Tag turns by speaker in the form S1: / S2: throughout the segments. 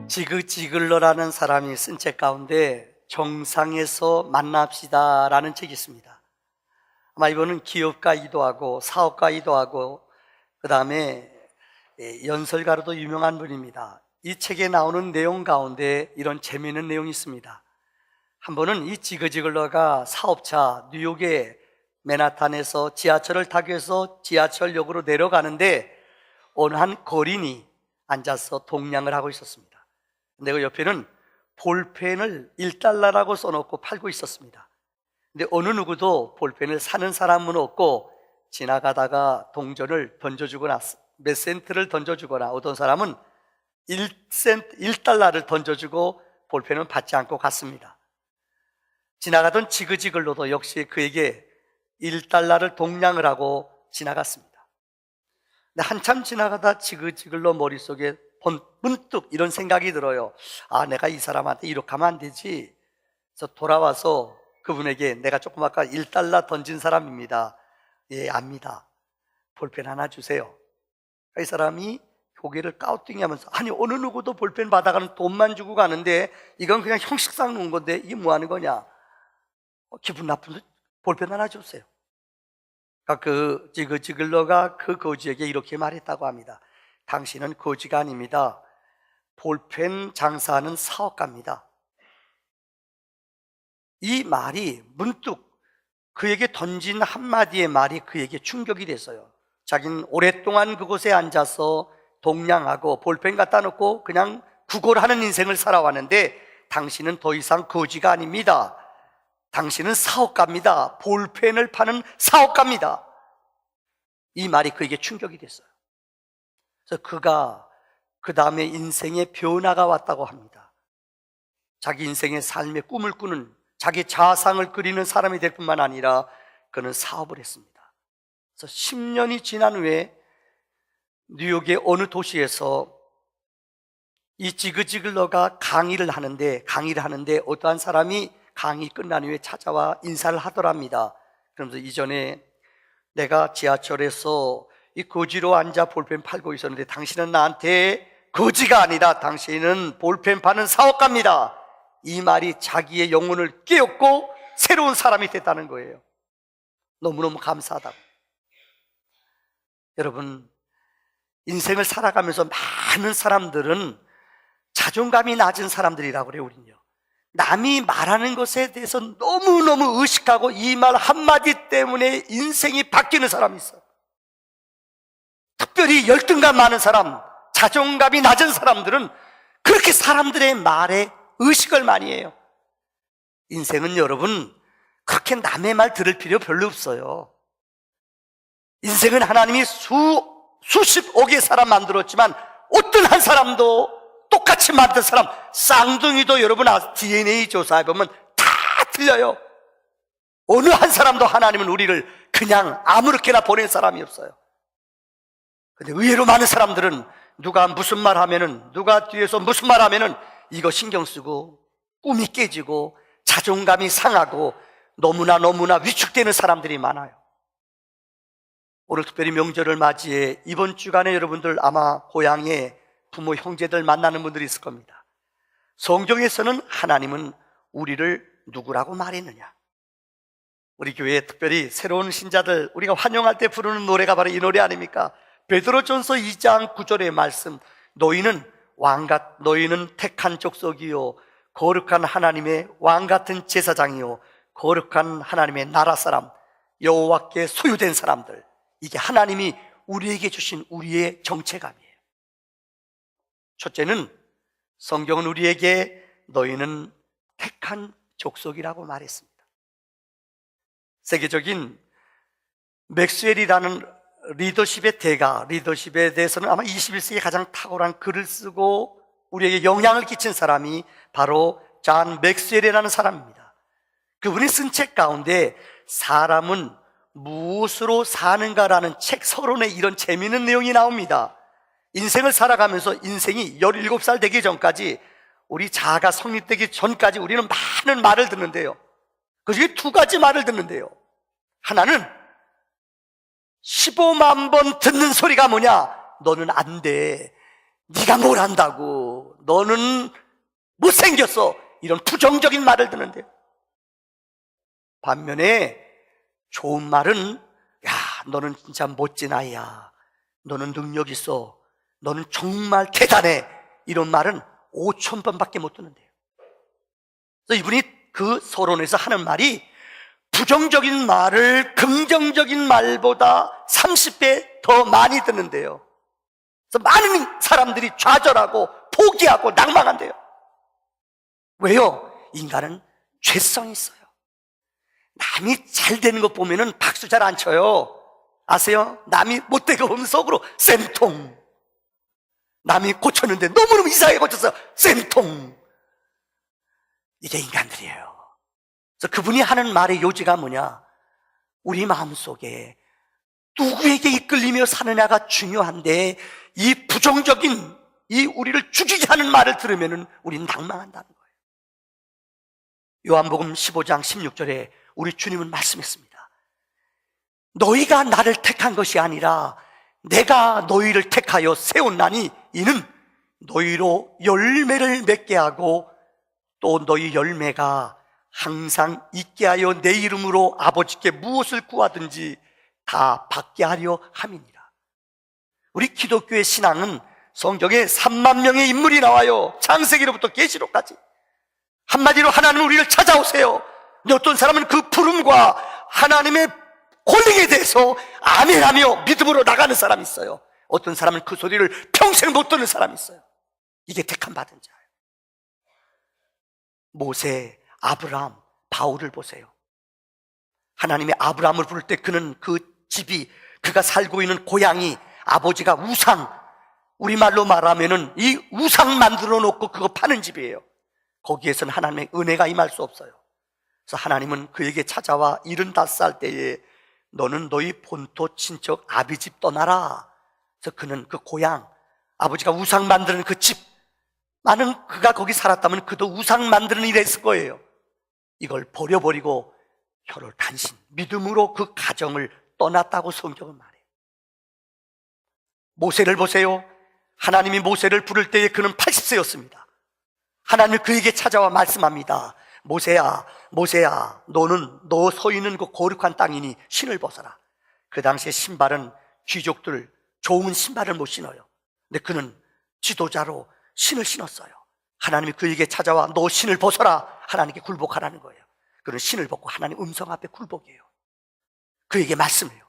S1: 지그지글러라는 사람이 쓴 책 가운데 정상에서 만납시다라는 책이 있습니다. 아마 이거는 기업가이기도 하고 사업가이기도 하고 그 다음에 연설가로도 유명한 분입니다. 이 책에 나오는 내용 가운데 이런 재미있는 내용이 있습니다. 한 번은 이 지그지글러가 사업차 뉴욕의 맨하탄에서 지하철을 타기 위해서 지하철역으로 내려가는데 어느 한 거린이 앉아서 동냥을 하고 있었습니다. 근데 그 옆에는 볼펜을 1달러라고 써놓고 팔고 있었습니다. 근데 어느 누구도 볼펜을 사는 사람은 없고 지나가다가 동전을 던져주거나 몇 센트를 던져주거나 어떤 사람은 1달러를 던져주고 볼펜은 받지 않고 갔습니다. 지나가던 지그지글러도 역시 그에게 1달러를 동냥을 하고 지나갔습니다. 근데 한참 지나가다 지그지글러 머릿속에 문득 이런 생각이 들어요. 아, 내가 이 사람한테 이렇게 하면 안 되지. 그래서 돌아와서 그분에게 내가 조금 아까 1달러 던진 사람입니다. 예, 압니다. 볼펜 하나 주세요. 이 사람이 고개를 까우뚱하면서 아니 어느 누구도 볼펜 받아가는 돈만 주고 가는데 이건 그냥 형식상 놓은 건데 이게 뭐 하는 거냐. 기분 나쁜데 볼펜 하나 주세요. 그러니까 그 지그지글러가 그 거지에게 이렇게 말했다고 합니다. 당신은 거지가 아닙니다. 볼펜 장사하는 사업가입니다. 이 말이 문득 그에게 던진 한마디의 말이 그에게 충격이 됐어요. 자기는 오랫동안 그곳에 앉아서 동냥하고 볼펜 갖다 놓고 그냥 구걸하는 인생을 살아왔는데 당신은 더 이상 거지가 아닙니다. 당신은 사업가입니다. 볼펜을 파는 사업가입니다. 이 말이 그에게 충격이 됐어요. 그래서 그가 그 다음에 인생의 변화가 왔다고 합니다. 자기 인생의 삶의 꿈을 꾸는 자기 자상을 그리는 사람이 될 뿐만 아니라 그는 사업을 했습니다. 그래서 10년이 지난 후에 뉴욕의 어느 도시에서 이 지그지글러가 강의를 하는데 어떠한 사람이 강의 끝난 후에 찾아와 인사를 하더랍니다. 그러면서 이전에 내가 지하철에서 이 거지로 앉아 볼펜 팔고 있었는데 당신은 나한테 거지가 아니라 당신은 볼펜 파는 사업가입니다. 이 말이 자기의 영혼을 깨웠고 새로운 사람이 됐다는 거예요. 너무너무 감사하다고. 여러분, 인생을 살아가면서 많은 사람들은 자존감이 낮은 사람들이라고 그래요. 우린요, 남이 말하는 것에 대해서 너무너무 의식하고 이 말 한마디 때문에 인생이 바뀌는 사람이 있어요. 특별히 열등감 많은 사람, 자존감이 낮은 사람들은 그렇게 사람들의 말에 의식을 많이 해요. 인생은 여러분 그렇게 남의 말 들을 필요 별로 없어요. 인생은 하나님이 수십억의 사람 만들었지만 어떤 한 사람도 똑같이 만든 사람, 쌍둥이도 여러분 DNA 조사해보면 다 틀려요. 어느 한 사람도 하나님은 우리를 그냥 아무렇게나 보낸 사람이 없어요. 근데 의외로 많은 사람들은 누가 무슨 말 하면은, 누가 뒤에서 무슨 말 하면은 이거 신경 쓰고 꿈이 깨지고 자존감이 상하고 너무나 위축되는 사람들이 많아요. 오늘 특별히 명절을 맞이해 이번 주간에 여러분들 아마 고향에 부모, 형제들 만나는 분들이 있을 겁니다. 성경에서는 하나님은 우리를 누구라고 말했느냐? 우리 교회에 특별히 새로운 신자들 우리가 환영할 때 부르는 노래가 바로 이 노래 아닙니까? 베드로전서 2장 9절의 말씀, 너희는 택한 족속이요 거룩한 하나님의 왕같은 제사장이요 거룩한 하나님의 나라 사람, 여호와께 소유된 사람들. 이게 하나님이 우리에게 주신 우리의 정체감이에요. 첫째는 성경은 우리에게 너희는 택한 족속이라고 말했습니다. 세계적인 맥스웰이라는 리더십의 대가, 리더십에 대해서는 아마 21세기에 가장 탁월한 글을 쓰고 우리에게 영향을 끼친 사람이 바로 존 맥스웰이라는 사람입니다. 그분이 쓴 책 가운데 사람은 무엇으로 사는가라는 책 서론에 이런 재미있는 내용이 나옵니다. 인생을 살아가면서 인생이 17살 되기 전까지, 우리 자아가 성립되기 전까지 우리는 많은 말을 듣는데요, 그중에 두 가지 말을 듣는데요, 하나는 15만 번 듣는 소리가 뭐냐? 너는 안 돼. 네가 뭘 안다고. 너는 못생겼어, 이런 부정적인 말을 듣는데요. 반면에 좋은 말은, 야, 너는 진짜 멋진 아이야, 너는 능력 있어, 너는 정말 대단해, 이런 말은 5,000번밖에 못 듣는데요. 그래서 이분이 그 서론에서 하는 말이 부정적인 말을 긍정적인 말보다 30배 더 많이 듣는데요. 그래서 많은 사람들이 좌절하고 포기하고 낭망한대요. 왜요? 인간은 죄성이 있어요. 남이 잘 되는 것 보면은 박수 잘 안 쳐요. 아세요? 남이 못되게 보면 속으로 쌤통. 남이 고쳤는데 너무너무 이상하게 고쳤어, 쌤통. 이게 인간들이에요. 그래서 그분이 하는 말의 요지가 뭐냐? 우리 마음속에 누구에게 이끌리며 사느냐가 중요한데, 이 부정적인, 이 우리를 죽이게 하는 말을 들으면 우리는 낭망한다는 거예요. 요한복음 15장 16절에 우리 주님은 말씀했습니다. 너희가 나를 택한 것이 아니라 내가 너희를 택하여 세웠나니 이는 너희로 열매를 맺게 하고 또 너희 열매가 항상 있게 하여 내 이름으로 아버지께 무엇을 구하든지 다 받게 하려 함이니라. 우리 기독교의 신앙은 성경에 3만 명의 인물이 나와요. 창세기로부터 계시록까지. 한마디로 하나님은 우리를 찾아오세요. 근데 어떤 사람은 그 부름과 하나님의 콜링에 대해서 아멘하며 믿음으로 나가는 사람이 있어요. 어떤 사람은 그 소리를 평생 못 듣는 사람이 있어요. 이게 택함 받은 자예요. 모세, 아브라함, 바울을 보세요. 하나님이 아브라함을 부를 때 그는 그 집이, 그가 살고 있는 고향이 아버지가 우상, 우리말로 말하면은 이 우상 만들어 놓고 그거 파는 집이에요. 거기에서는 하나님의 은혜가 임할 수 없어요. 그래서 하나님은 그에게 찾아와 75살 때에 너는 너희 본토 친척 아비집 떠나라. 그래서 그는 그 고향, 아버지가 우상 만드는 그 집, 많은 그가 거기 살았다면 그도 우상 만드는 일을 했을 거예요. 이걸 버려버리고 혀를 단신, 믿음으로 그 가정을 떠났다고 성경은 말해요. 모세를 보세요. 하나님이 모세를 부를 때에 그는 80세였습니다. 하나님은 그에게 찾아와 말씀합니다. 모세야, 모세야, 너는 너 서 있는 그 거룩한 땅이니 신을 벗어라. 그 당시에 신발은 귀족들 좋은 신발을 못 신어요. 근데 그는 지도자로 신을 신었어요. 하나님이 그에게 찾아와 너 신을 벗어라. 하나님께 굴복하라는 거예요. 그는 신을 벗고 하나님 음성 앞에 굴복해요. 그에게 말씀해요.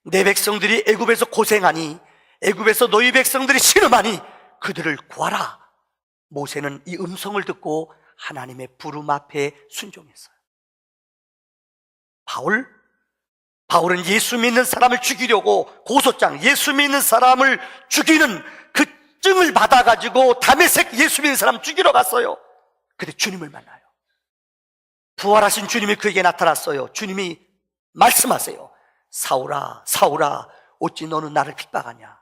S1: 내 백성들이 애굽에서 고생하니, 애굽에서 너희 백성들이 신음하니 그들을 구하라. 모세는 이 음성을 듣고 하나님의 부름 앞에 순종했어요. 바울은 예수 믿는 사람을 죽이려고 고소장, 예수 믿는 사람을 죽이는 그 증을 받아가지고 다메섹 예수 믿는 사람 죽이러 갔어요. 근데 주님을 만나요. 부활하신 주님이 그에게 나타났어요. 주님이 말씀하세요. 사울아, 사울아, 어찌 너는 나를 핍박하냐.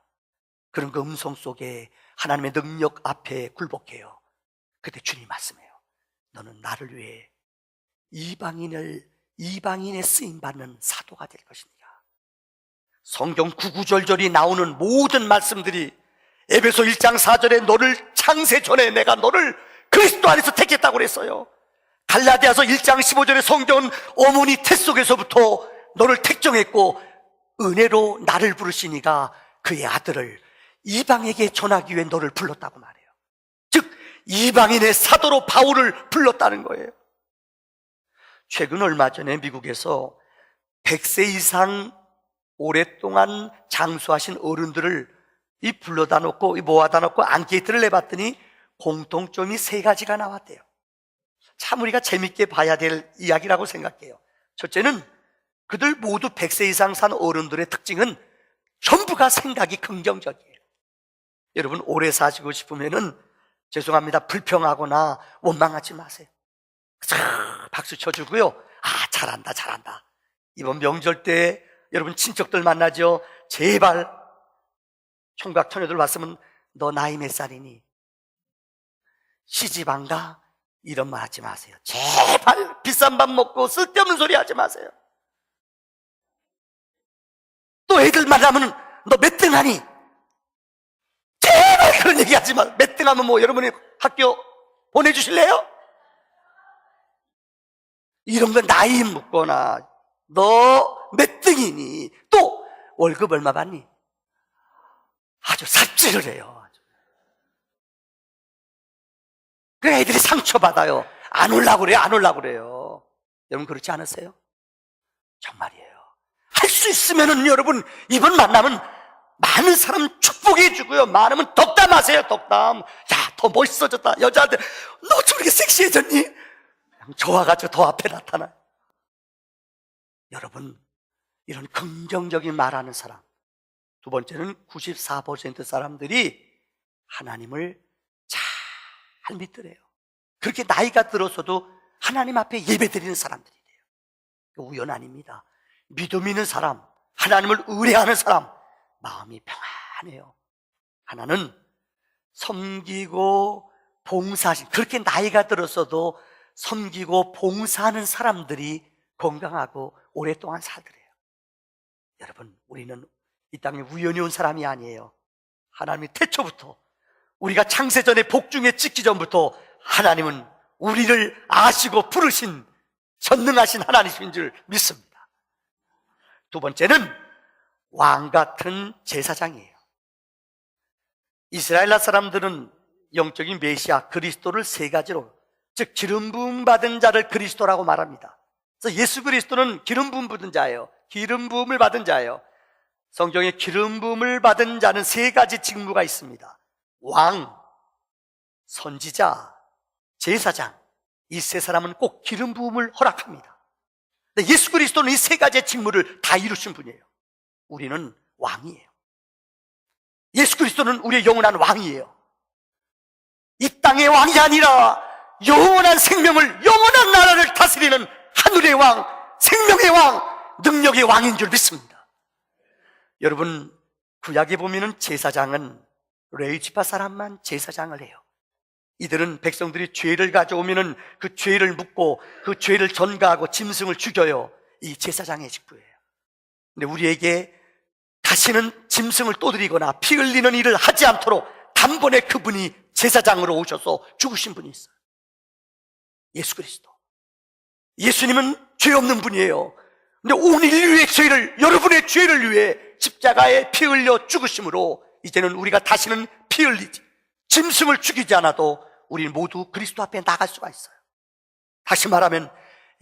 S1: 그런 그 음성 속에 하나님의 능력 앞에 굴복해요. 그때 주님이 말씀해요. 너는 나를 위해 이방인의 쓰임받는 사도가 될 것이니라. 성경 구구절절이 나오는 모든 말씀들이 에베소 1장 4절에 너를 창세 전에 내가 너를 그리스도 안에서 택했다고 그랬어요. 갈라디아서 1장 15절에 성경은 어머니 태 속에서부터 너를 택정했고 은혜로 나를 부르시니가 그의 아들을 이방에게 전하기 위해 너를 불렀다고 말해요. 즉 이방인의 사도로 바울을 불렀다는 거예요. 최근 얼마 전에 미국에서 100세 이상 오랫동안 장수하신 어른들을 불러다 놓고 모아다 놓고 앙케이트를 내봤더니 공통점이 3가지가 나왔대요. 참 우리가 재밌게 봐야 될 이야기라고 생각해요. 첫째는 그들 모두 100세 이상 산 어른들의 특징은 전부가 생각이 긍정적이에요. 여러분 오래 사시고 싶으면은 죄송합니다, 불평하거나 원망하지 마세요. 박수 쳐주고요. 아, 잘한다, 잘한다. 이번 명절 때 여러분 친척들 만나죠. 제발 총각 처녀들 왔으면 너 나이 몇 살이니? 시집 안 가? 이런 말 하지 마세요. 제발 비싼 밥 먹고 쓸데없는 소리 하지 마세요. 또 애들 만나면 너 몇 등 하니? 제발 그런 얘기 하지 마. 몇 등 하면 뭐 여러분이 학교 보내주실래요? 이런 거 나이 묻거나 너 몇 등이니? 또 월급 얼마 받니? 아주 삽질을 해요. 그래 애들이 상처받아요. 안 올라고 그래요. 안 올라고 그래요. 여러분 그렇지 않으세요? 정말이에요. 할 수 있으면은 여러분 이번 만남은 많은 사람 축복해 주고요. 많으면 덕담하세요. 덕담. 야, 더 멋있어졌다. 여자한테 너 저렇게 섹시해졌니? 좋아가지고 더 앞에 나타나. 여러분 이런 긍정적인 말하는 사람. 두 번째는 94% 사람들이 하나님을 잘 믿더래요. 그렇게 나이가 들어서도 하나님 앞에 예배드리는 사람들이 돼요. 우연 아닙니다. 믿음 있는 사람, 하나님을 의뢰하는 사람, 마음이 평안해요. 하나는 섬기고 봉사하신, 그렇게 나이가 들어서도 섬기고 봉사하는 사람들이 건강하고 오랫동안 살더래요. 여러분, 우리는 이 땅에 우연히 온 사람이 아니에요. 하나님이 태초부터, 우리가 창세전에 복중에 찍기 전부터 하나님은 우리를 아시고 부르신 전능하신 하나님이신 줄 믿습니다. 두 번째는 왕 같은 제사장이에요. 이스라엘 사람들은 영적인 메시아 그리스도를 세 가지로, 즉 기름 부음 받은 자를 그리스도라고 말합니다. 그래서 예수 그리스도는 기름 부음 받은 자예요. 기름 부음을 받은 자예요. 성경에 기름 부음을 받은 자는 세 가지 직무가 있습니다. 왕, 선지자, 제사장. 이 세 사람은 꼭 기름 부음을 허락합니다. 근데 예수 그리스도는 이 세 가지의 직무를 다 이루신 분이에요. 우리는 왕이에요. 예수 그리스도는 우리의 영원한 왕이에요. 이 땅의 왕이 아니라 영원한 생명을, 영원한 나라를 다스리는 하늘의 왕, 생명의 왕, 능력의 왕인 줄 믿습니다. 여러분, 구약에 보면은 제사장은 레위지파 사람만 제사장을 해요. 이들은 백성들이 죄를 가져오면은 그 죄를 묻고 그 죄를 전가하고 짐승을 죽여요. 이 제사장의 직분이에요. 근데 우리에게 다시는 짐승을 떠들이거나 피 흘리는 일을 하지 않도록 단번에 그분이 제사장으로 오셔서 죽으신 분이 있어요. 예수 그리스도. 예수님은 죄 없는 분이에요. 근데 온 인류의 죄를, 여러분의 죄를 위해 십자가에 피 흘려 죽으심으로 이제는 우리가 다시는 피 흘리지, 짐승을 죽이지 않아도 우리 모두 그리스도 앞에 나갈 수가 있어요. 다시 말하면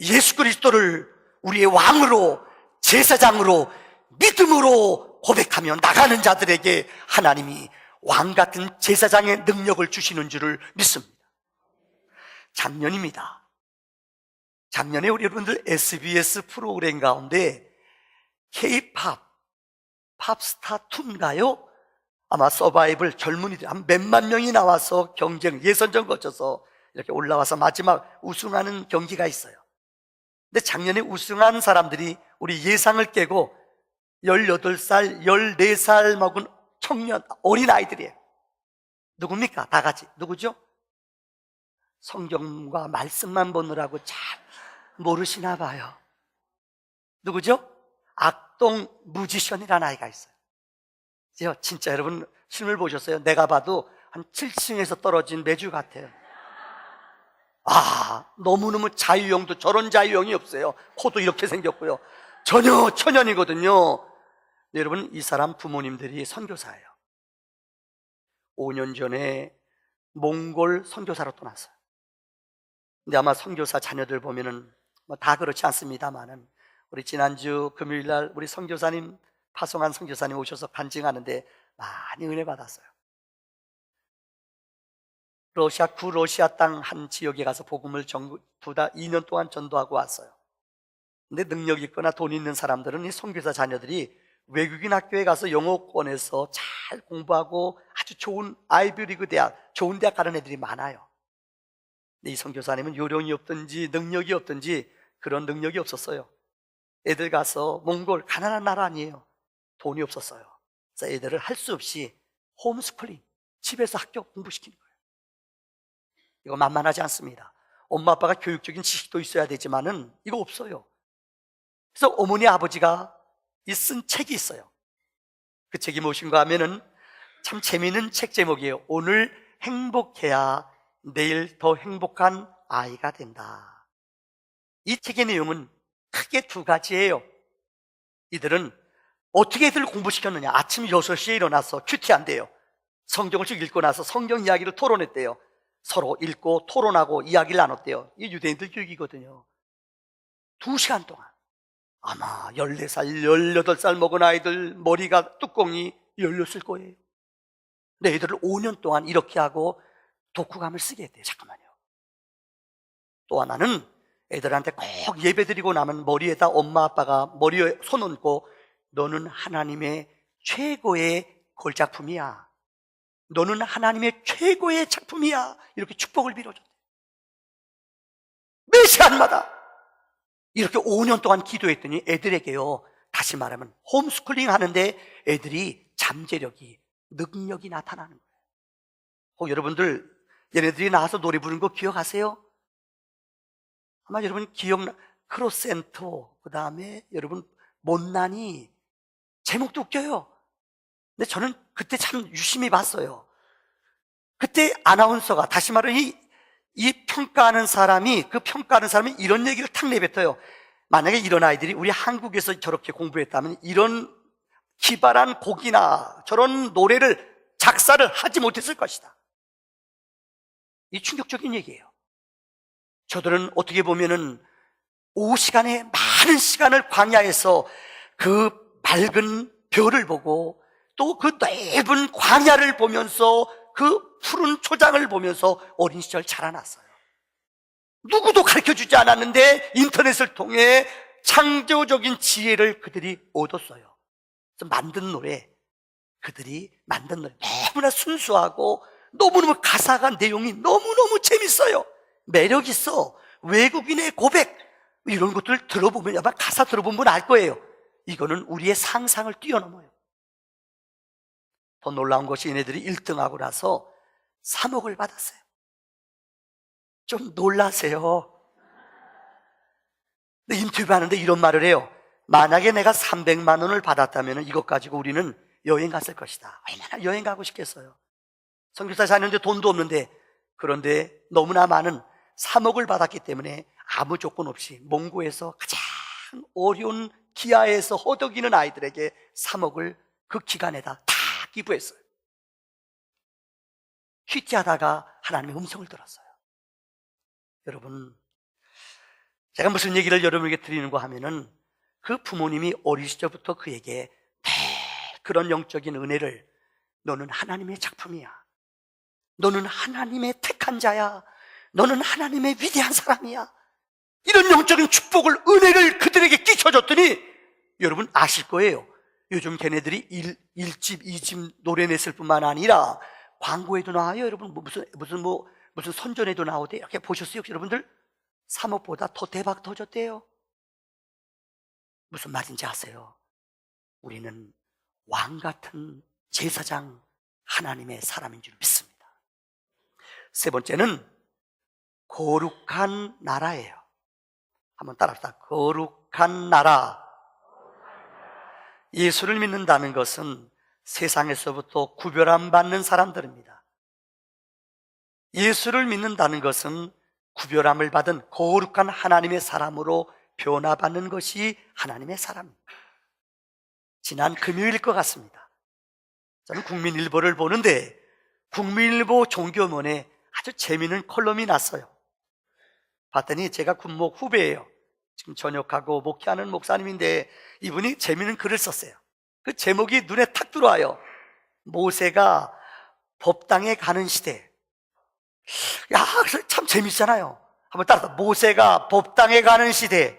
S1: 예수 그리스도를 우리의 왕으로, 제사장으로, 믿음으로 고백하며 나가는 자들에게 하나님이 왕 같은 제사장의 능력을 주시는 줄을 믿습니다. 작년입니다. 작년에 우리 여러분들 SBS 프로그램 가운데 K-팝, 팝스타 2인가요? 아마 서바이벌 젊은이들 한 몇만 명이 나와서 경쟁, 예선전 거쳐서 이렇게 올라와서 마지막 우승하는 경기가 있어요. 근데 작년에 우승한 사람들이 우리 예상을 깨고 18살, 14살 먹은 청년, 어린아이들이에요. 누굽니까? 다 같이. 누구죠? 성경과 말씀만 보느라고 잘 모르시나 봐요. 누구죠? 악동 뮤지션이라는 아이가 있어요. 진짜 여러분 실물 보셨어요? 내가 봐도 한 7층에서 떨어진 매주 같아요. 너무너무 자유형도 저런 자유형이 없어요. 코도 이렇게 생겼고요. 전혀 천연이거든요. 여러분, 이 사람 부모님들이 선교사예요. 5년 전에 몽골 선교사로 떠났어요. 근데 아마 선교사 자녀들 보면은 뭐 다 그렇지 않습니다만은, 우리 지난주 금요일 날 우리 선교사님, 파송한 선교사님 오셔서 간증하는데 많이 은혜 받았어요. 러시아 구러시아 땅 한 지역에 가서 복음을 2년 동안 전도하고 왔어요. 근데 능력 있거나 돈 있는 사람들은 이 선교사 자녀들이 외국인 학교에 가서 영어권에서 잘 공부하고 아주 좋은 아이비리그 대학, 좋은 대학 가는 애들이 많아요. 근데 이 선교사님은 요령이 없든지 능력이 없든지 그런 능력이 없었어요. 애들 가서 몽골, 가난한 나라 아니에요. 돈이 없었어요. 그래서 애들을 할 수 없이 홈스쿨링, 집에서 학교 공부시키는 거예요. 이거 만만하지 않습니다. 엄마 아빠가 교육적인 지식도 있어야 되지만은 이거 없어요. 그래서 어머니 아버지가 쓴 책이 있어요. 그 책이 무엇인가 하면은 참 재미있는 책 제목이에요. 오늘 행복해야 내일 더 행복한 아이가 된다. 이 책의 내용은 크게 두 가지예요. 이들은 어떻게 애들을 공부시켰느냐. 아침 6시에 일어나서 큐티한대요. 성경을 쭉 읽고 나서 성경 이야기를 토론했대요. 서로 읽고 토론하고 이야기를 나눴대요. 이게 유대인들 교육이거든요. 2시간 동안 아마 14살, 18살 먹은 아이들 머리가 뚜껑이 열렸을 거예요. 근데 애들을 5년 동안 이렇게 하고 독후감을 쓰게 했대요. 잠깐만요. 또 하나는 애들한테 꼭 예배드리고 나면 머리에다 엄마 아빠가 머리에 손 얹고 너는 하나님의 최고의 걸작품이야. 너는 하나님의 최고의 작품이야. 이렇게 축복을 빌어줬대요. 매 시간마다 이렇게 5년 동안 기도했더니 애들에게요, 다시 말하면 홈스쿨링 하는데 애들이 잠재력이, 능력이 나타나는 거예요. 여러분들 얘네들이 나와서 노래 부르는 거 기억하세요? 아마 여러분 기억나. 크로센터, 그 다음에 여러분 못난이, 제목도 웃겨요. 근데 저는 그때 참 유심히 봤어요. 그때 아나운서가, 다시 말하면 이 평가하는 사람이, 그 평가하는 사람이 이런 얘기를 탁 내뱉어요. 만약에 이런 아이들이 우리 한국에서 저렇게 공부했다면 이런 기발한 곡이나 저런 노래를 작사를 하지 못했을 것이다. 이 충격적인 얘기예요. 저들은 어떻게 보면은 오후 시간에 많은 시간을 광야에서 그 맑은 별을 보고 또 그 넓은 광야를 보면서 그 푸른 초장을 보면서 어린 시절 자라났어요. 누구도 가르쳐주지 않았는데 인터넷을 통해 창조적인 지혜를 그들이 얻었어요. 그래서 만든 노래, 그들이 만든 노래 너무나 순수하고 너무너무 가사가, 내용이 너무너무 재밌어요. 매력 있어. 외국인의 고백, 이런 것들 들어보면, 아마 가사 들어보면 알 거예요. 이거는 우리의 상상을 뛰어넘어요. 더 놀라운 것이 얘네들이 1등하고 나서 3억을 받았어요. 좀 놀라세요. 근데 인터뷰하는데 이런 말을 해요. 만약에 내가 300만 원을 받았다면 이것 가지고 우리는 여행 갔을 것이다. 얼마나 여행 가고 싶겠어요. 선교사 사는데 돈도 없는데, 그런데 너무나 많은 3억을 받았기 때문에 아무 조건 없이 몽고에서 가장 어려운 기아에서 허덕이는 아이들에게 3억을 그 기간에다 다 기부했어요. 퀴티하다가 하나님의 음성을 들었어요. 여러분, 제가 무슨 얘기를 여러분에게 드리는가 하면은, 그 부모님이 어린 시절부터 그에게 그런 영적인 은혜를, 너는 하나님의 작품이야, 너는 하나님의 택한 자야, 너는 하나님의 위대한 사람이야, 이런 영적인 축복을, 은혜를 그들에게 끼쳐줬더니 여러분 아실 거예요. 요즘 걔네들이 1집, 2집 노래 냈을 뿐만 아니라 광고에도 나와요. 여러분 무슨 선전에도 나오대. 이렇게 보셨어요? 여러분들 3억보다 더 대박 터졌대요. 무슨 말인지 아세요? 우리는 왕 같은 제사장, 하나님의 사람인 줄 믿습니다. 세 번째는 거룩한 나라예요. 한번 따라합시다. 거룩한 나라. 예수를 믿는다는 것은 세상에서부터 구별함 받는 사람들입니다. 예수를 믿는다는 것은 구별함을 받은 거룩한 하나님의 사람으로 변화받는 것이 하나님의 사람입니다. 지난 금요일일 것 같습니다. 저는 국민일보를 보는데 국민일보 종교문에 아주 재미있는 컬럼이 났어요. 봤더니 제가 군목 후배예요. 지금 전역하고 목회하는 목사님인데 이분이 재미있는 글을 썼어요. 그 제목이 눈에 탁 들어와요. 모세가 법당에 가는 시대. 야, 참 재밌잖아요. 한번 따라서, 모세가 법당에 가는 시대.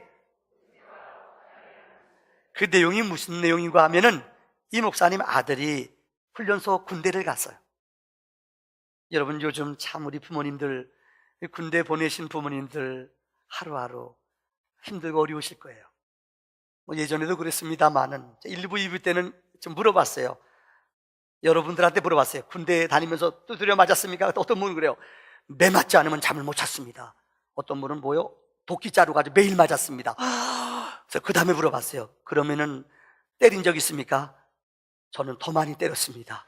S1: 그 내용이 무슨 내용인가 하면은, 이 목사님 아들이 훈련소 군대를 갔어요. 여러분 요즘 참 우리 부모님들, 군대 보내신 부모님들 하루하루 힘들고 어려우실 거예요. 예전에도 그랬습니다만은 1, 2부, 2부 때는 좀 물어봤어요. 여러분들한테 물어봤어요. 군대 다니면서 두드려 맞았습니까? 어떤 분은 그래요. 매 맞지 않으면 잠을 못 잤습니다. 어떤 분은 뭐요? 도끼자루 가지고 매일 맞았습니다. 그래서 그 다음에 물어봤어요. 그러면은 때린 적 있습니까? 저는 더 많이 때렸습니다.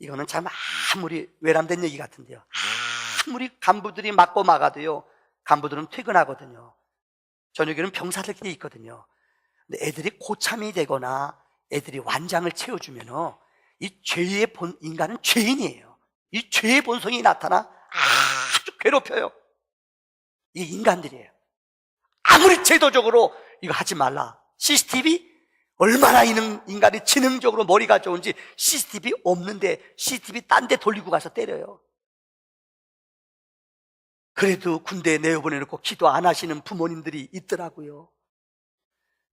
S1: 이거는 참 아무리 외람된 얘기 같은데요, 아무리 간부들이 맞고 막아도요, 간부들은 퇴근하거든요. 저녁에는 병사들끼리 있거든요. 근데 애들이 고참이 되거나 애들이 완장을 채워주면은 이 죄의 인간은 죄인이에요. 이 죄의 본성이 나타나 아주 괴롭혀요. 이 인간들이에요. 아무리 제도적으로 이거 하지 말라, CCTV 얼마나 인간이 지능적으로 머리가 좋은지 CCTV 없는데 CCTV 딴 데 돌리고 가서 때려요. 그래도 군대에 내어보내놓고 기도 안 하시는 부모님들이 있더라고요.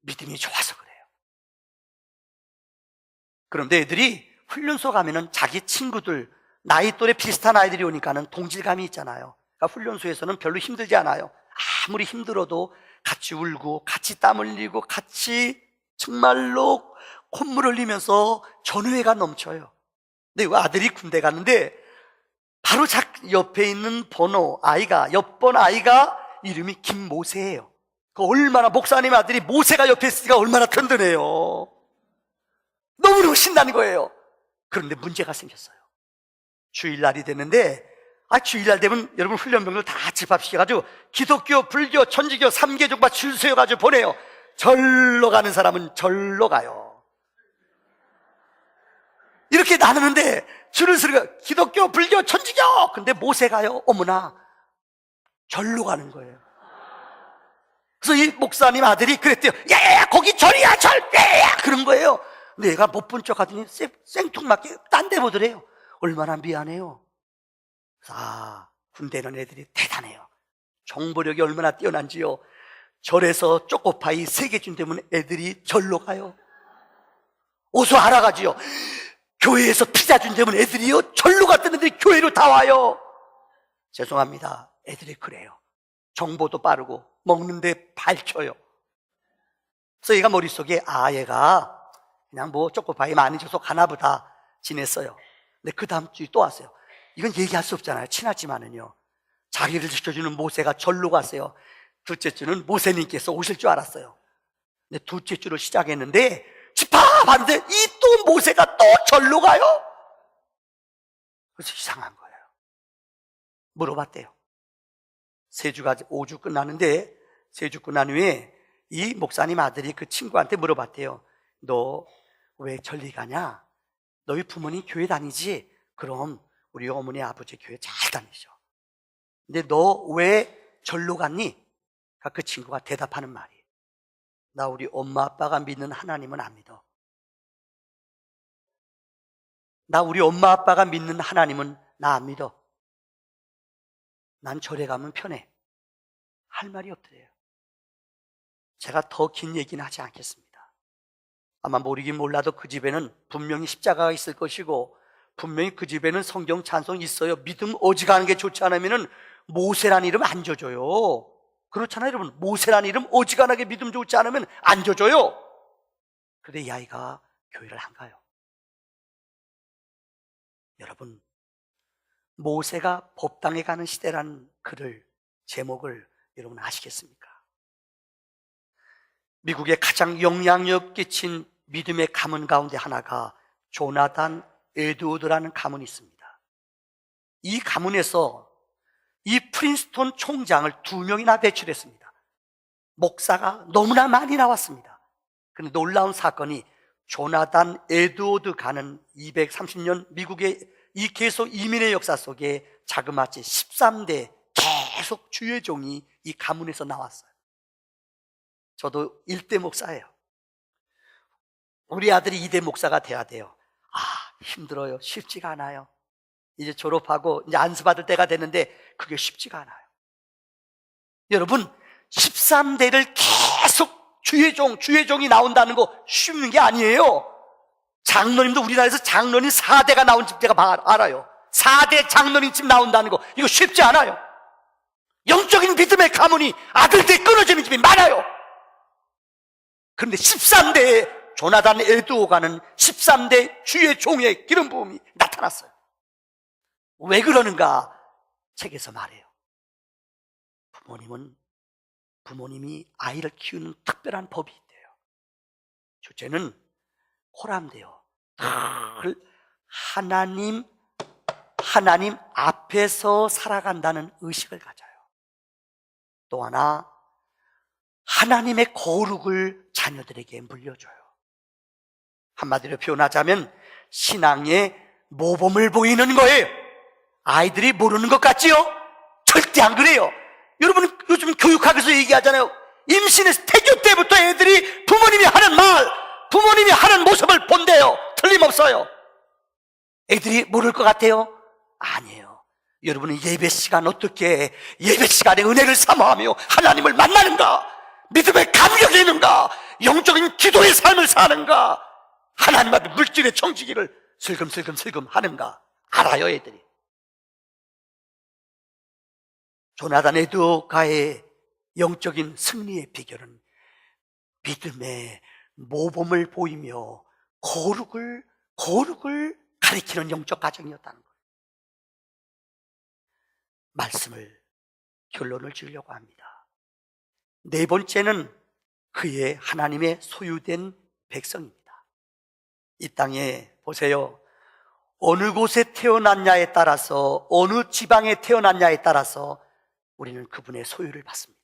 S1: 믿음이 좋아서 그래요. 그런데 애들이 훈련소 가면은 자기 친구들, 나이 또래 비슷한 아이들이 오니까는 동질감이 있잖아요. 그러니까 훈련소에서는 별로 힘들지 않아요. 아무리 힘들어도 같이 울고 같이 땀 흘리고 같이 정말로 콧물 흘리면서 전우회가 넘쳐요. 근데 아들이 군대 갔는데 바로 옆에 있는 옆번 아이가 이름이 김모세예요. 얼마나, 목사님 아들이 모세가 옆에 있으니까 얼마나 든든해요. 너무너무 신나는 거예요. 그런데 문제가 생겼어요. 주일날이 됐는데, 주일날 되면 여러분 훈련병들 다 집합시켜가지고 기독교, 불교, 천주교 3개 종파 줄 서여가지고 보내요. 절로 가는 사람은 절로 가요. 이렇게 나누는데 줄을 서가 기독교, 불교, 천주교. 근데 모세가요, 어머나, 절로 가는 거예요. 그래서 이 목사님 아들이 그랬대요. 야야야, 거기 절이야, 절! 야야야! 그런 거예요. 근데 얘가 못 본 척 하더니 생뚱맞게 딴 데 보더래요. 얼마나 미안해요. 군대는 애들이 대단해요. 정보력이 얼마나 뛰어난지요. 절에서 초코파이 3개 준다면 애들이 절로 가요. 어서 알아가지요. 교회에서 피자 준다면 애들이요, 절로 갔다는데 교회로 다 와요. 죄송합니다, 애들이 그래요. 정보도 빠르고 먹는데 밝혀요. 그래서 얘가 머릿속에 얘가 그냥 초코파이 많이 줘서 가나보다 지냈어요. 근데 그 다음 주에 또 왔어요. 이건 얘기할 수 없잖아요, 친하지만은요. 자기를 지켜주는 모세가 절로 갔어요. 둘째 주는 모세님께서 오실 줄 알았어요. 근데 둘째 주를 시작했는데 집합하는데 이 또 모세가 또 절로 가요. 그래서 이상한 거예요. 물어봤대요. 5주 끝나는데 3주 끝난 후에 이 목사님 아들이 그 친구한테 물어봤대요. 너 왜 절리 가냐? 너희 부모님 교회 다니지? 그럼 우리 어머니 아버지 교회 잘 다니죠. 근데 너 왜 절로 갔니? 그 친구가 대답하는 말이, 나 우리 엄마 아빠가 믿는 하나님은 안 믿어. 나 우리 엄마 아빠가 믿는 하나님은 나 안 믿어. 난 절에 가면 편해. 할 말이 없더래요. 제가 더 긴 얘기는 하지 않겠습니다. 아마 모르긴 몰라도 그 집에는 분명히 십자가가 있을 것이고 분명히 그 집에는 성경 찬송이 있어요. 믿음 어지간한 게 좋지 않으면 모세라는 이름 안 줘줘요. 그렇잖아요, 여러분. 모세라는 이름 어지간하게 믿음 좋지 않으면 안 줘줘요. 그런데 이 아이가 교회를 안 가요. 여러분, 모세가 법당에 가는 시대라는 제목을 여러분 아시겠습니까? 미국에 가장 영향력 끼친 믿음의 가문 가운데 하나가 조나단 에드워드라는 가문이 있습니다. 이 가문에서 이 프린스톤 총장을 2명이나 배출했습니다. 목사가 너무나 많이 나왔습니다. 그런데 놀라운 사건이, 조나단 에드워드 가는 230년 미국의 이 계속 이민의 역사 속에 자그마치 13대 계속 주의 종이 이 가문에서 나왔어요. 저도 1대 목사예요. 우리 아들이 2대 목사가 돼야 돼요. 힘들어요. 쉽지가 않아요. 이제 졸업하고 이제 안수받을 때가 됐는데 그게 쉽지가 않아요. 여러분, 13대를 계속 주의 종이 나온다는 거 쉬운 게 아니에요. 장로님도 우리나라에서 장로님 4대가 나온 집대가 알아요. 4대 장로님 집 나온다는 거 이거 쉽지 않아요. 영적인 믿음의 가문이 아들들 끊어지는 집이 많아요. 그런데 13대에 조나단 에드워가는 13대 주의 종의 기름 부음이 나타났어요. 왜 그러는가? 책에서 말해요. 부모님이 아이를 키우는 특별한 법이 있대요. 첫째는 호람돼요. 늘 하나님 앞에서 살아간다는 의식을 가져요. 또 하나, 하나님의 거룩을 자녀들에게 물려줘요. 한마디로 표현하자면 신앙의 모범을 보이는 거예요. 아이들이 모르는 것 같지요? 절대 안 그래요. 여러분 요즘 교육학에서 얘기하잖아요. 임신에서 태교 때부터 애들이 부모님이 하는 말, 부모님이 하는 모습을 본대요. 틀림없어요. 애들이 모를 것 같아요? 아니에요. 여러분은 예배 시간 어떻게 예배 시간에 은혜를 사모하며 하나님을 만나는가? 믿음의 감격이 있는가? 영적인 기도의 삶을 사는가? 하나님 앞에 물질의 정직기를 슬금슬금 하는가? 알아요, 애들이. 조나단 에드워가의 영적인 승리의 비결은 믿음의 모범을 보이며 거룩을 가리키는 영적 가정이었다는 거예요. 말씀을 결론을 지으려고 합니다. 네 번째는 그의 하나님의 소유된 백성입니다. 이 땅에 보세요. 어느 곳에 태어났냐에 따라서, 어느 지방에 태어났냐에 따라서 우리는 그분의 소유를 받습니다.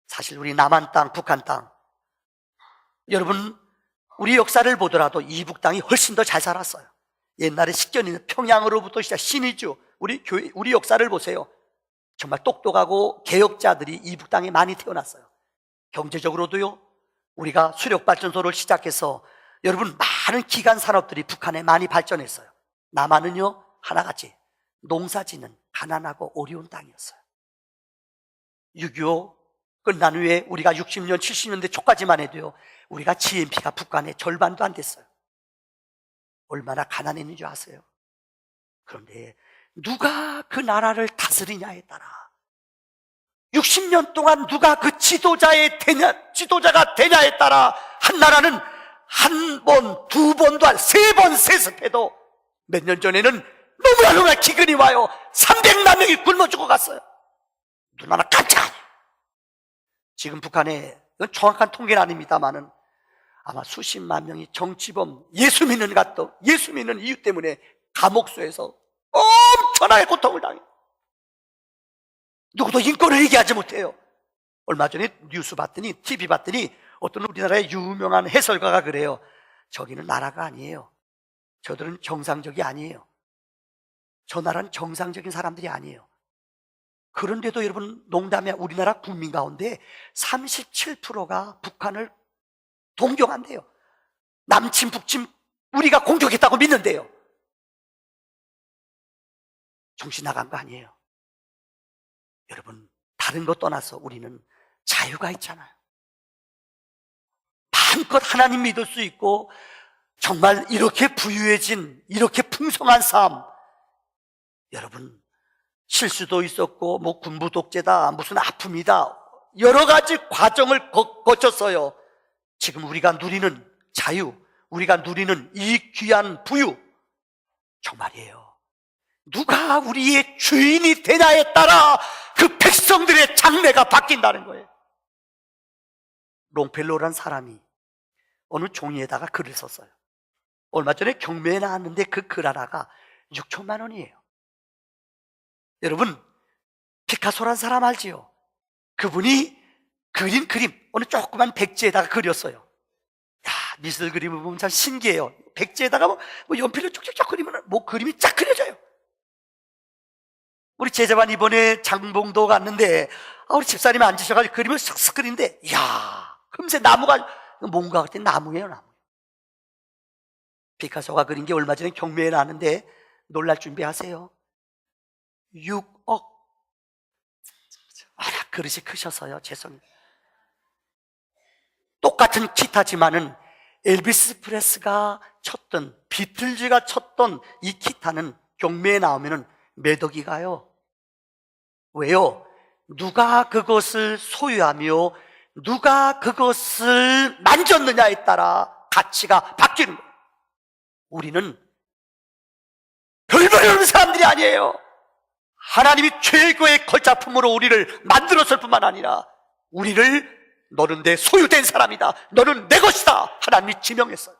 S1: 사실 우리 남한 땅, 북한 땅, 여러분 우리 역사를 보더라도 이북 땅이 훨씬 더 잘 살았어요. 옛날에 식견이는 평양으로부터 시작 신의주, 우리 역사를 보세요. 정말 똑똑하고 개혁자들이 이북 땅에 많이 태어났어요. 경제적으로도요, 우리가 수력발전소를 시작해서 여러분 많은 기간 산업들이 북한에 많이 발전했어요. 남한은요 하나같이 농사짓는 가난하고 어려운 땅이었어요. 6.25 끝난 후에 우리가 60년, 70년대 초까지만 해도요, 우리가 GNP가 북한의 절반도 안 됐어요. 얼마나 가난했는 줄 아세요? 그런데 누가 그 나라를 다스리냐에 따라 60년 동안 누가 그 지도자가 되냐에 따라 한 나라는 한 번, 두 번도 안, 세 번 세습해도 몇 년 전에는 너무나 기근이 와요. 300만 명이 굶어 죽어갔어요. 눈 하나 깜짝하네. 지금 북한에, 이건 정확한 통계는 아닙니다만은 아마 수십만 명이 정치범, 예수 믿는 이유 때문에 감옥소에서 엄청나게 고통을 당해요. 누구도 인권을 얘기하지 못해요. 얼마 전에 뉴스 봤더니, TV 봤더니 어떤 우리나라의 유명한 해설가가 그래요. 저기는 나라가 아니에요. 저들은 정상적이 아니에요. 저 나라는 정상적인 사람들이 아니에요. 그런데도 여러분 농담이야, 우리나라 국민 가운데 37%가 북한을 동경한대요. 남친 북친 우리가 공격했다고 믿는데요. 정신 나간 거 아니에요. 여러분 다른 것 떠나서 우리는 자유가 있잖아요. 마음껏 하나님 믿을 수 있고 정말 이렇게 부유해진, 이렇게 풍성한 삶, 여러분 실수도 있었고 뭐 군부 독재다, 무슨 아픔이다, 여러 가지 과정을 거쳤어요. 지금 우리가 누리는 자유, 우리가 누리는 이 귀한 부유, 정말이에요. 누가 우리의 주인이 되냐에 따라 그 백성들의 장래가 바뀐다는 거예요. 롱펠로라는 사람이 어느 종이에다가 글을 썼어요. 얼마 전에 경매에 나왔는데 그 글 하나가 6천만 원이에요. 여러분 피카소란 사람 알지요? 그분이 그린 그림 어느 조그만 백지에다가 그렸어요. 야, 미술 그림을 보면 참 신기해요. 백지에다가 뭐 연필로 쭉쭉쭉 그리면 뭐 그림이 쫙 그려져요. 우리 제자반 이번에 장봉도 갔는데 우리 집사님이 앉으셔가지고 그림을 쓱쓱 그리는데, 이야, 금세 나무가 뭔가 같은 나무예요, 나무. 피카소가 그린 게 얼마 전에 경매에 나왔는데 놀랄 준비하세요. 6억. 그릇이 크셔서요, 죄송해요. 똑같은 기타지만은 엘비스 프레스가 쳤던, 비틀즈가 쳤던 이 기타는 경매에 나오면은 몇 억이 가요. 왜요? 누가 그것을 소유하며 누가 그것을 만졌느냐에 따라 가치가 바뀌는 거예요. 우리는 별별 없는 사람들이 아니에요. 하나님이 최고의 걸작품으로 우리를 만들었을 뿐만 아니라 우리를 너는 내 소유된 사람이다, 너는 내 것이다, 하나님이 지명했어요.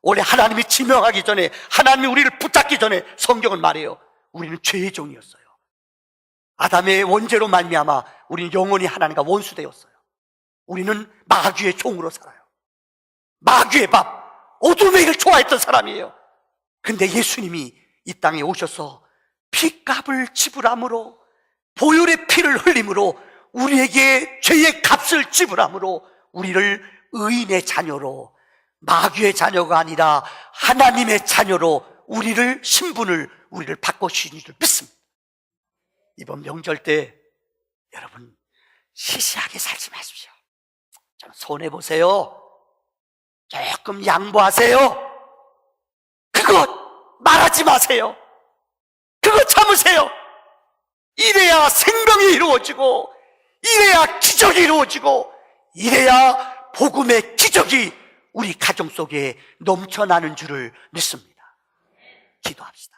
S1: 원래 하나님이 지명하기 전에, 하나님이 우리를 붙잡기 전에 성경은 말해요. 우리는 죄의 종이었어요. 아담의 원죄로 말미암아 우리는 영원히 하나님과 원수되었어요. 우리는 마귀의 종으로 살아요. 마귀의 밥, 어둠의 일을 좋아했던 사람이에요. 근데 예수님이 이 땅에 오셔서 피값을 지불함으로, 보혈의 피를 흘림으로, 우리에게 죄의 값을 지불함으로 우리를 의인의 자녀로, 마귀의 자녀가 아니라 하나님의 자녀로 우리를, 신분을, 우리를 바꿔주신 줄 믿습니다. 이번 명절 때 여러분 시시하게 살지 마십시오. 좀 손해보세요. 조금 양보하세요. 그거 말하지 마세요. 그거 참으세요. 이래야 생명이 이루어지고, 이래야 기적이 이루어지고, 이래야 복음의 기적이 우리 가정 속에 넘쳐나는 줄을 믿습니다. 기도합시다.